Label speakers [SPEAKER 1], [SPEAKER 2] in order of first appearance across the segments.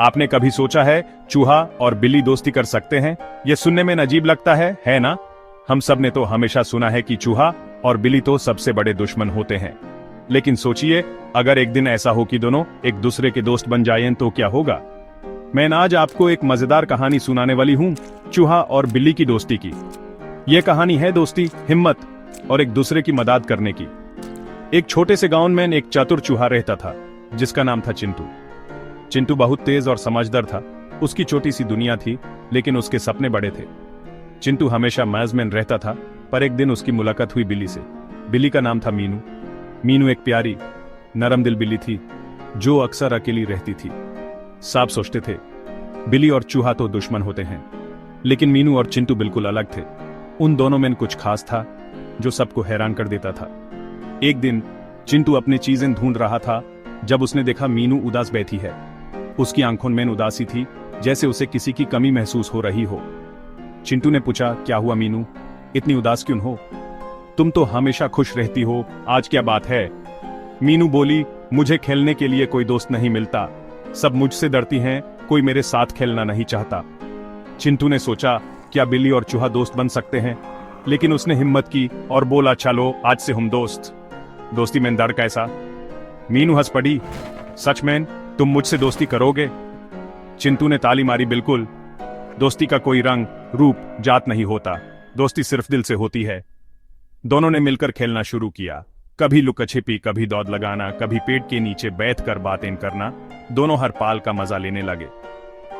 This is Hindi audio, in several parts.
[SPEAKER 1] आपने कभी सोचा है चूहा और बिल्ली दोस्ती कर सकते हैं? यह सुनने में अजीब लगता है ना? हम सब ने तो हमेशा सुना है कि चूहा और बिल्ली तो सबसे बड़े दुश्मन होते हैं। लेकिन सोचिए, अगर एक दिन ऐसा हो कि दोनों एक दूसरे के दोस्त बन जाएं तो क्या होगा? मैं आज आपको एक मजेदार कहानी सुनाने वाली हूँ, चूहा और बिल्ली की दोस्ती की। यह कहानी है दोस्ती, हिम्मत और एक दूसरे की मदद करने की। एक छोटे से गांव में एक चतुर चूहा रहता था, जिसका नाम था चिंटू। चिंटू बहुत तेज और समझदार था। उसकी छोटी सी दुनिया थी, लेकिन उसके सपने बड़े थे। चिंटू हमेशा मौज में रहता था, पर एक दिन उसकी मुलाकात हुई बिल्ली से। बिल्ली का नाम था मीनू। मीनू एक प्यारी, नरम दिल बिल्ली थी, जो अक्सर अकेली रहती थी। सब सोचते थे, बिल्ली और चूहा तो दुश्मन होते हैं, लेकिन मीनू और चिंटू बिल्कुल अलग थे। उन दोनों में कुछ खास था, जो सबको हैरान कर देता था। एक दिन चिंटू अपनी चीजें ढूंढ रहा था, जब उसने देखा मीनू उदास बैठी है। उसकी आंखों में उदासी थी, जैसे उसे किसी की कमी महसूस हो रही हो। चिंटू ने पूछा, क्या हुआ मीनू, इतनी उदास क्यों हो? तुम तो हमेशा खुश रहती हो, आज क्या बात है? मीनू बोली, मुझे खेलने के लिए कोई दोस्त नहीं मिलता। सब मुझसे डरती हैं, कोई मेरे साथ खेलना नहीं चाहता। चिंटू ने सोचा, क्या बिल्ली और चूहा दोस्त बन सकते हैं? लेकिन उसने हिम्मत की और बोला, चलो आज से हम दोस्त। दोस्ती में डर कैसा? मीनू हंस पड़ी, सच में तुम मुझसे दोस्ती करोगे? चिंटू ने ताली मारी, बिल्कुल। दोस्ती का कोई रंग, रूप, जात नहीं होता। दोस्ती सिर्फ दिल से होती है। दोनों ने मिलकर खेलना शुरू किया। कभी लुका छिपी, कभी दौड़ लगाना, कभी पेड़ के नीचे बैठकर बातें करना। दोनों हर पाल का मजा लेने लगे।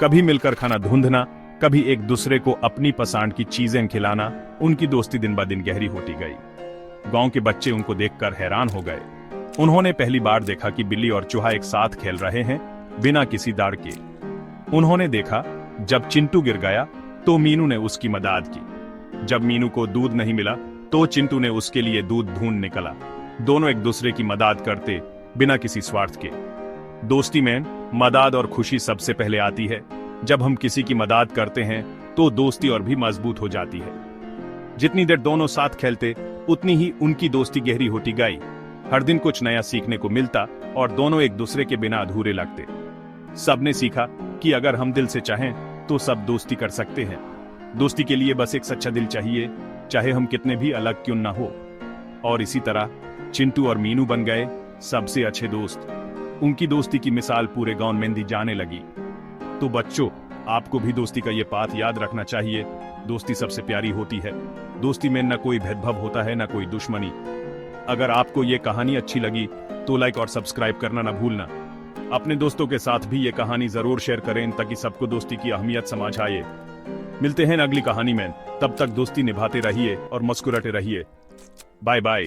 [SPEAKER 1] कभी मिलकर खाना ढूंढना, कभी एक दूसरे को अपनी पसंद की चीजें खिलाना। उनकी दोस्ती दिन ब दिन गहरी होती गई। गांव के बच्चे उनको देखकर हैरान हो गए। उन्होंने पहली बार देखा कि बिल्ली और चूहा एक साथ खेल रहे हैं, बिना किसी डर के। उन्होंने देखा, जब चिंटू गिर गया तो मीनू ने उसकी मदद की। जब मीनू को दूध नहीं मिला तो चिंटू ने उसके लिए दूध ढूंढ निकला। दोनों एक दूसरे की मदद करते, बिना किसी स्वार्थ के। दोस्ती में मदद और खुशी सबसे पहले आती है। जब हम किसी की मदद करते हैं तो दोस्ती और भी मजबूत हो जाती है। जितनी देर दोनों साथ खेलते, उतनी ही उनकी दोस्ती गहरी होती गई। हर दिन कुछ नया सीखने को मिलता और दोनों एक दूसरे के बिना अधूरे लगते। सबने सीखा कि अगर हम दिल से चाहें तो सब दोस्ती कर सकते हैं। दोस्ती के लिए बस एक सच्चा दिल चाहिए, चाहे हम कितने भी अलग क्यों ना हो। और इसी तरह चिंटू और मीनू बन गए सबसे अच्छे दोस्त। उनकी दोस्ती की मिसाल पूरे गांव में दी जाने लगी। तो बच्चों, आपको भी दोस्ती का ये बात याद रखना चाहिए। दोस्ती सबसे प्यारी होती है। दोस्ती में न कोई भेदभाव होता है, न कोई दुश्मनी। अगर आपको ये कहानी अच्छी लगी तो लाइक और सब्सक्राइब करना न भूलना। अपने दोस्तों के साथ भी ये कहानी जरूर शेयर करें, ताकि सबको दोस्ती की अहमियत समझ आए। मिलते हैं अगली कहानी में, तब तक दोस्ती निभाते रहिए और मुस्कुराते रहिए। Bye bye.